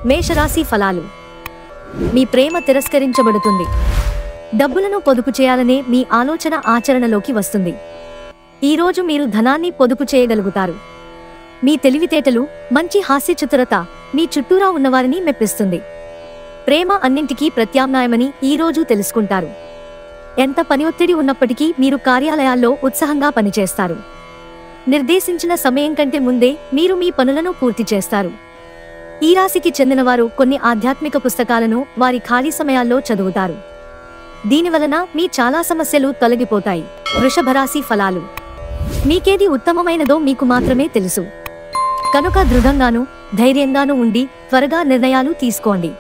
మేషరాశి ఫలాలు. మీ ప్రేమ తిరస్కరించబడుతుంది. డబ్బులను పొదుపు చేయాలనే మీ ఆలోచన ఆచరణలోకి వస్తుంది. ఈరోజు మీరు ధనాన్ని పొదుపు చేయగలుగుతారు. మీ తెలివితేటలు, మంచి హాస్యచతురత మీ చుట్టూరా ఉన్నవారిని మెప్పిస్తుంది. ప్రేమ అన్నింటికీ ప్రత్యామ్నాయమని ఈరోజు తెలుసుకుంటారు. ఎంత పని ఒత్తిడి ఉన్నప్పటికీ మీరు కార్యాలయాల్లో ఉత్సాహంగా పనిచేస్తారు. నిర్దేశించిన సమయం కంటే ముందే మీరు మీ పనులను పూర్తి చేస్తారు. ఈ రాశికి చెందినవారు కొన్ని ఆధ్యాత్మిక పుస్తకాలను వారి ఖాళీ సమయాల్లో చదువుతారు. దీనివలన మీ చాలా సమస్యలు తొలగిపోతాయి. వృషభరాశి ఫలాలు. మీకేది ఉత్తమమైనదో మీకు మాత్రమే తెలుసు. కనుక దృఢంగానూ ధైర్యంగానూ ఉండి త్వరగా నిర్ణయాలు తీసుకోండి.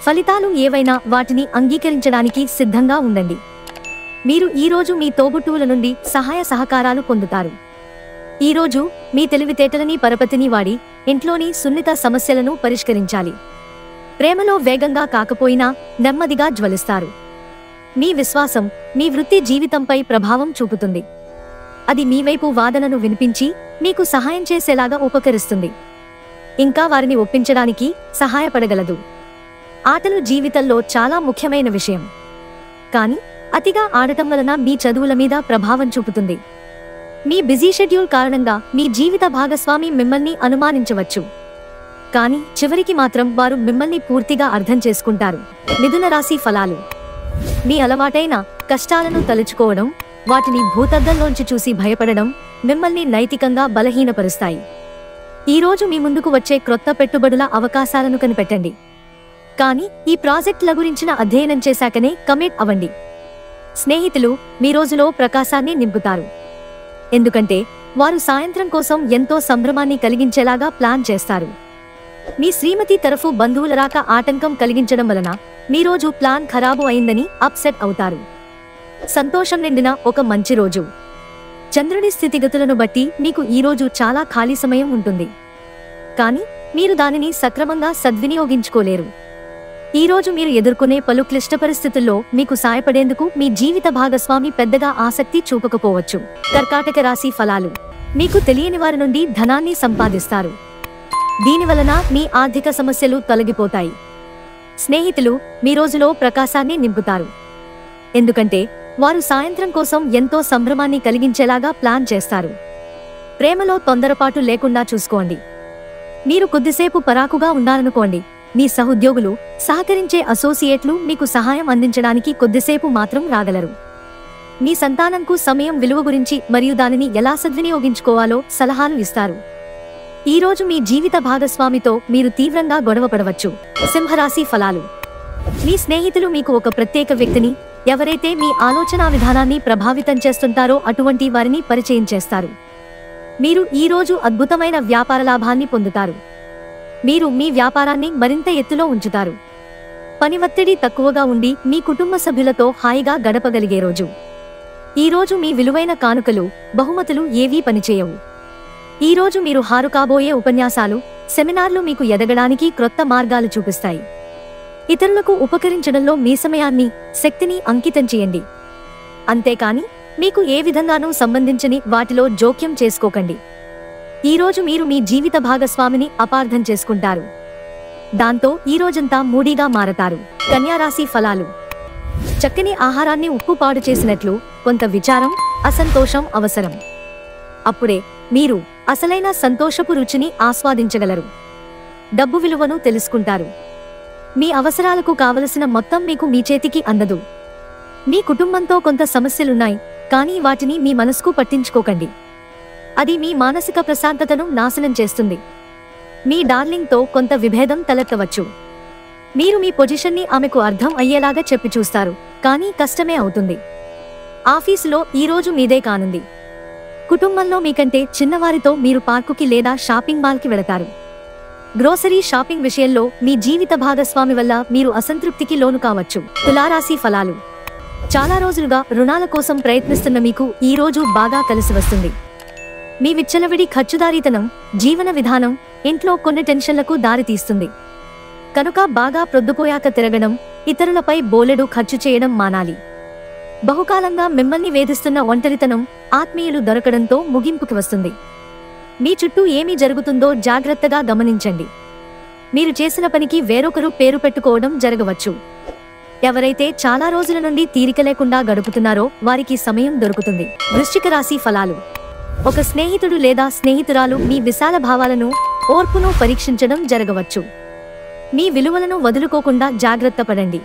ఫలితాలు ఏవైనా వాటిని అంగీకరించడానికి సిద్ధంగా ఉండండి. మీరు ఈరోజు మీ తోబుట్టువుల నుండి సహాయ సహకారాలు పొందుతారు. ఈరోజు మీ తెలివితేటలని పరపతిని వాడి ఇంట్లోని సున్నిత సమస్యలను పరిష్కరించాలి. ప్రేమలో వేగంగా కాకపోయినా నెమ్మదిగా జ్వలిస్తారు. మీ విశ్వాసం మీ వృత్తి జీవితంపై ప్రభావం చూపుతుంది. అది మీ వైపు వాదనను వినిపించి మీకు సహాయం చేసేలాగా ఉపకరిస్తుంది. ఇంకా వారిని ఒప్పించడానికి సహాయపడగలదు. ఆటలు జీవితంలో చాలా ముఖ్యమైన విషయం. కానీ అతిగా ఆడటం వలన మీ చదువుల మీద ప్రభావం చూపుతుంది. మీ బిజీ షెడ్యూల్ కారణంగా మీ జీవిత భాగస్వామి మిమ్మల్ని అనుమానించవచ్చు. కానీ చివరికి మాత్రం వారు మిమ్మల్ని పూర్తిగా అర్థం చేసుకుంటారు. మిథున రాశి ఫలాలు. మీ అలవాటైన కష్టాలను తలుచుకోవడం, వాటిని భూతద్దంలోంచి చూసి భయపడడం మిమ్మల్ని నైతికంగా బలహీనపరుస్తాయి. ఈరోజు మీ ముందుకు వచ్చే క్రొత్త పెట్టుబడుల అవకాశాలను కనిపెట్టండి. కానీ ఈ ప్రాజెక్టుల గురించిన అధ్యయనం చేశాకనే కమిట్ అవ్వండి. స్నేహితులు మీ రోజులో ప్రకాశాన్ని నింపుతారు. ఎందుకంటే వారు సాయంత్రం కోసం ఎంతో సంభ్రమాన్ని కలిగించేలాగా ప్లాన్ చేస్తారు. మీ శ్రీమతి తరఫు బంధువుల రాక ఆటంకం కలిగించడం వలన మీ రోజు ప్లాన్ ఖరాబు అయిందని అప్సెట్ అవుతారు. సంతోషం నిండిన ఒక మంచి రోజు. చంద్రుడి స్థితిగతులను బట్టి మీకు ఈరోజు చాలా ఖాళీ సమయం ఉంటుంది. కానీ మీరు దానిని సక్రమంగా సద్వినియోగించుకోలేరు. ఈరోజు మీరు ఎదుర్కొనే పలు క్లిష్ట పరిస్థితుల్లో మీకు సాయపడేందుకు మీ జీవిత భాగస్వామి పెద్దగా ఆసక్తి చూపకపోవచ్చు. కర్కాటక రాశి ఫలాలు. మీకు తెలియని వారి నుండి ధనాన్ని సంపాదిస్తారు. దీనివలన మీ ఆర్థిక సమస్యలు తొలగిపోతాయి. స్నేహితులు మీ రోజులో ప్రకాశాన్ని నింపుతారు. ఎందుకంటే వారు సాయంత్రం కోసం ఎంతో సంభ్రమాన్ని కలిగించేలాగా ప్లాన్ చేస్తారు. ప్రేమలో తొందరపాటు లేకుండా చూసుకోండి. మీరు కొద్దిసేపు పరాకుగా ఉండాలనుకోండి. మీ సహోద్యోగులు, సహకరించే అసోసియేట్లు మీకు సహాయం అందించడానికి కొద్దిసేపు మాత్రం రాగలరు. మీ సంతానంకు సమయం విలువ గురించి మరియు దానిని ఎలా సద్వినియోగించుకోవాలో సలహాలు ఇస్తారు. ఈరోజు మీ జీవిత భాగస్వామితో మీరు తీవ్రంగా గొడవపడవచ్చు. సింహరాశి ఫలాలు. మీ స్నేహితులు మీకు ఒక ప్రత్యేక వ్యక్తిని, ఎవరైతే మీ ఆలోచనా విధానాన్ని ప్రభావితం చేస్తుంటారో అటువంటి వారిని పరిచయం చేస్తారు. మీరు ఈరోజు అద్భుతమైన వ్యాపార లాభాన్ని పొందుతారు. మీరు మీ వ్యాపారాన్ని మరింత ఎత్తులో ఉంచుతారు. పని ఒత్తిడి తక్కువగా ఉండి మీ కుటుంబ సభ్యులతో హాయిగా గడపగలిగే రోజు. ఈరోజు మీ విలువైన కానుకలు, బహుమతులు ఏవీ పనిచేయవు. ఈరోజు మీరు హారు కాబోయే ఉపన్యాసాలు, సెమినార్లు మీకు ఎదగడానికి క్రొత్త మార్గాలు చూపిస్తాయి. ఇతరులకు ఉపకరించడంలో మీ సమయాన్ని, శక్తిని అంకితం చేయండి. అంతేకాని మీకు ఏ విధంగానూ సంబంధించని వాటిలో జోక్యం చేసుకోకండి. ఈరోజు మీరు మీ జీవిత భాగస్వామిని అపార్థం చేసుకుంటారు. దాంతో ఈరోజంతా మూడీగా మారతారు. కన్యారాశి ఫలాలు. చక్కని ఆహారాన్ని ఉప్పు పాడు చేసినట్లు కొంత విచారం, అసంతోషం అవసరం. అప్పుడే మీరు అసలైన సంతోషపు రుచిని ఆస్వాదించగలరు. డబ్బు విలువను తెలుసుకుంటారు. మీ అవసరాలకు కావలసిన మొత్తం మీకు మీ చేతికి అందదు. మీ కుటుంబంతో కొంత సమస్యలున్నాయి, కానీ వాటిని మీ మనసుకు పట్టించుకోకండి. అది మీ మానసిక ప్రశాంతతను నాశనం చేస్తుంది. మీ డార్లింగ్తో కొంత విభేదం తలెత్తవచ్చు. మీరు మీ పొజిషన్ని ఆమెకు అర్థం అయ్యేలాగా చెప్పి చూస్తారు, కానీ కష్టమే అవుతుంది. ఆఫీసులో ఈరోజు మీదే కానుంది. కుటుంబంలో మీకంటే చిన్నవారితో మీరు పార్కుకి లేదా షాపింగ్ మాల్కి వెళతారు. గ్రోసరీ షాపింగ్ విషయంలో మీ జీవిత భాగస్వామి వల్ల మీరు అసంతృప్తికి లోను కావచ్చు. తులారాశి ఫలాలు. చాలా రోజులుగా రుణాల కోసం ప్రయత్నిస్తున్న మీకు ఈరోజు బాగా కలిసి వస్తుంది. మీ విచ్చలవిడి ఖర్చుదారీతనం, జీవన విధానం ఇంట్లో కొన్ని టెన్షన్లకు దారితీస్తుంది. కనుక బాగా ప్రొద్దుపోయాక తిరగడం, ఇతరులపై బోలెడు ఖర్చు చేయడం మానాలి. బహుకాలంగా మిమ్మల్ని వేధిస్తున్న ఒంటరితనం ఆత్మీయులు దొరకడంతో ముగింపుకి వస్తుంది. మీ చుట్టూ ఏమి జరుగుతుందో జాగ్రత్తగా గమనించండి. మీరు చేసిన పనికి వేరొకరు పేరు పెట్టుకోవడం జరగవచ్చు. ఎవరైతే చాలా రోజుల నుండి తీరిక లేకుండా గడుపుతున్నారో వారికి సమయం దొరుకుతుంది. వృశ్చిక రాశి ఫలాలు. ఒక స్నేహితుడు లేదా స్నేహితురాలు మీ విశాల భావాలను, ఓర్పును పరీక్షించడం జరగవచ్చు. మీ విలువలను వదులుకోకుండా జాగ్రత్త పడండి.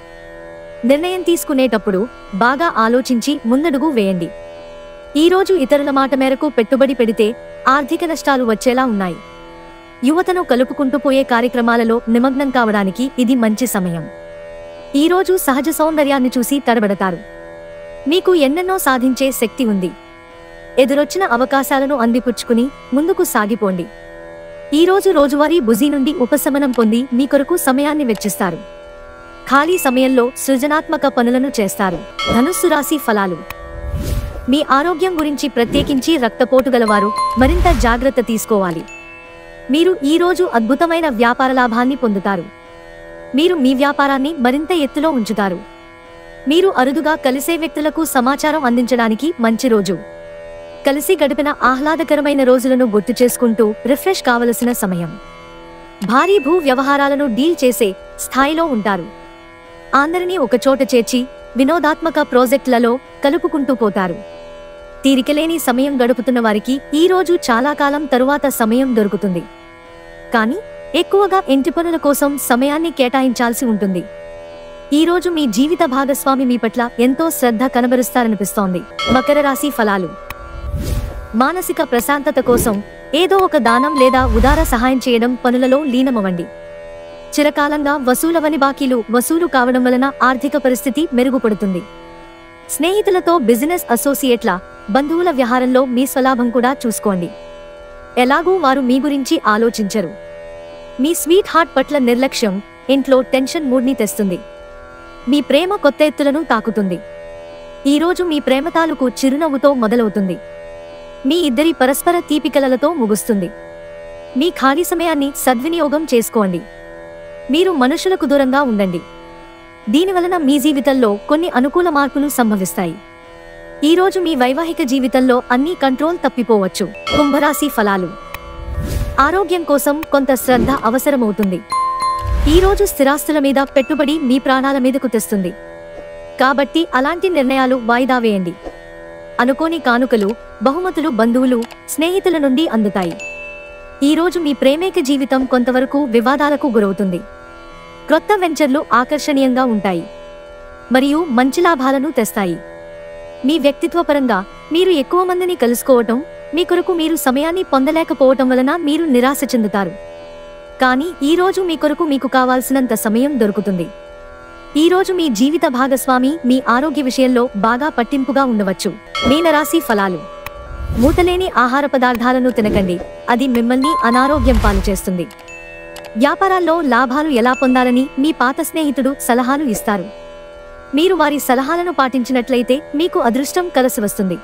నిర్ణయం తీసుకునేటప్పుడు బాగా ఆలోచించి ముందడుగు వేయండి. ఈరోజు ఇతరుల మాట మేరకు పెట్టుబడి పెడితే ఆర్థిక నష్టాలు వచ్చేలా ఉన్నాయి. యువతను కలుపుకుంటూ పోయే కార్యక్రమాలలో నిమగ్నం కావడానికి ఇది మంచి సమయం. ఈరోజు సహజ సౌందర్యాన్ని చూసి తడబడతారు. మీకు ఎన్నెన్నో సాధించే శక్తి ఉంది. ఎదురొచ్చిన అవకాశాలను అందిపుచ్చుకుని ముందుకు సాగిపోండి. ఈరోజు రోజువారీ బిజీ నుండి ఉపశమనం పొంది మీ కొరకు సమయాన్ని వెచ్చిస్తారు. ఖాళీ సమయంలో సృజనాత్మక పనులను చేస్తారు. ధనుస్సు రాశి ఫలాలు. మీ ఆరోగ్యం గురించి, ప్రత్యేకించి రక్తపోటు గలవారు మరింత జాగ్రత్త తీసుకోవాలి. మీరు ఈరోజు అద్భుతమైన వ్యాపార లాభాన్ని పొందుతారు. మీరు మీ వ్యాపారాన్ని మరింత ఎత్తులో ఉంచుతారు. మీరు అరుదుగా కలిసే వ్యక్తులకు సమాచారం అందించడానికి మంచి రోజు. కలిసి గడిపిన ఆహ్లాదకరమైన రోజులను గుర్తు చేసుకుంటూ రిఫ్రెష్ కావలసిన సమయం. భారీ భూ వ్యవహారాలను డీల్ చేసే స్థాయిలో ఉంటారు. అందరినీ ఒకచోట చేర్చి వినోదాత్మక ప్రాజెక్టులలో కలుపుకుంటూ పోతారు. తీరికలేని సమయం గడుపుతున్న వారికి ఈరోజు చాలా కాలం తరువాత సమయం దొరుకుతుంది. కానీ ఎక్కువగా ఇంటి పనుల కోసం సమయాన్ని కేటాయించాల్సి ఉంటుంది. ఈరోజు మీ జీవిత భాగస్వామి మీ పట్ల ఎంతో శ్రద్ధ కనబరుస్తారనిపిస్తోంది. మకర రాశి ఫలాలు. మానసిక ప్రశాంతత కోసం ఏదో ఒక దానం లేదా ఉదార సహాయం చేయడం పనులలో లీనమవ్వండి. చిరకాలంగా వసూలవని బాకీలు వసూలు కావడం వలన ఆర్థిక పరిస్థితి మెరుగుపడుతుంది. స్నేహితులతో, బిజినెస్ అసోసియేట్ల, బంధువుల వ్యవహారంలో మీ స్వలాభం కూడా చూసుకోండి. ఎలాగూ వారు మీ గురించి ఆలోచించరు. మీ స్వీట్ హార్ట్ పట్ల నిర్లక్ష్యం ఇంట్లో టెన్షన్ మూడ్ని తెస్తుంది. మీ ప్రేమ కొత్త ఎత్తులను తాకుతుంది. ఈరోజు మీ ప్రేమ తాలూకు చిరునవ్వుతో మొదలవుతుంది. మీ ఇద్దరి పరస్పర తీపికలతో ముగుస్తుంది. మీ ఖాళీ సమయాన్ని సద్వినియోగం చేసుకోండి. మీరు మనుషులకు దూరంగా ఉండండి. దీనివలన మీ జీవితంలో కొన్ని అనుకూల మార్పులు సంభవిస్తాయి. ఈరోజు మీ వైవాహిక జీవితంలో అన్ని కంట్రోల్ తప్పిపోవచ్చు. కుంభరాశి ఫలాలు. ఆరోగ్యం కోసం కొంత శ్రద్ధ అవసరమవుతుంది. ఈరోజు స్థిరాస్తుల మీద పెట్టుబడి మీ ప్రాణాల మీదకు తెస్తుంది. కాబట్టి అలాంటి నిర్ణయాలు వాయిదా వేయండి. అనుకోని కానుకలు, బహుమతులు బంధువులు, స్నేహితుల నుండి అందుతాయి. ఈరోజు మీ ప్రేమేక జీవితం కొంతవరకు వివాదాలకు గురవుతుంది. క్రొత్త వెంచర్లు ఆకర్షణీయంగా ఉంటాయి మరియు మంచి లాభాలను తెస్తాయి. మీ వ్యక్తిత్వపరంగా మీరు ఎక్కువ మందిని కలుసుకోవటం, మీ కొరకు మీరు సమయాన్ని పొందలేకపోవటం వలన మీరు నిరాశ చెందుతారు. కానీ ఈరోజు మీ కొరకు మీకు కావాల్సినంత సమయం దొరుకుతుంది. ఈరోజు మీ జీవిత భాగస్వామి మీ ఆరోగ్య విషయంలో బాగా పట్టింపుగా ఉండవచ్చు. మీనరాశి ఫలాలు. మూతలేని ఆహార పదార్థాలను తినకండి, అది మిమ్మల్ని అనారోగ్యం పాలు చేస్తుంది. వ్యాపారాల్లో లాభాలు ఎలా పొందాలని మీ పాత స్నేహితుడు సలహాలు ఇస్తారు. మీరు వారి సలహాలను పాటించినట్లయితే మీకు అదృష్టం కలిసి వస్తుంది.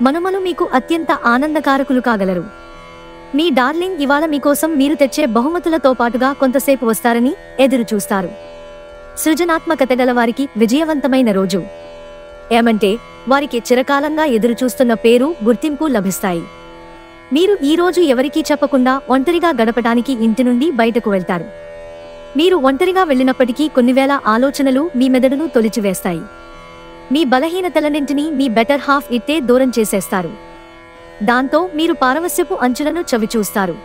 మనుమలు మీకు అత్యంత ఆనందకారకులు కాగలరు. మీ డార్లింగ్ ఇవాళ మీకోసం మీరు తెచ్చే బహుమతులతో పాటుగా కొంతసేపు వస్తారని ఎదురు చూస్తారు. సృజనాత్మకత గల వారికి విజయవంతమైన రోజు. ఏమంటే వారికి చిరకాలంగా ఎదురుచూస్తున్న పేరు, గుర్తింపు లభిస్తాయి. మీరు ఈరోజు ఎవరికీ చెప్పకుండా ఒంటరిగా గడపడానికి ఇంటి నుండి బయటకు వెళ్తారు. మీరు ఒంటరిగా వెళ్ళినప్పటికీ కొన్ని వేల ఆలోచనలు మీ మెదడును తొలిచివేస్తాయి. మీ బలహీనతలన్నింటినీ మీ బెటర్ హాఫ్ ఇట్టే దూరం చేసేస్తారు. దాంతో మీరు పారవస్యపు అంచులను చవిచూస్తారు.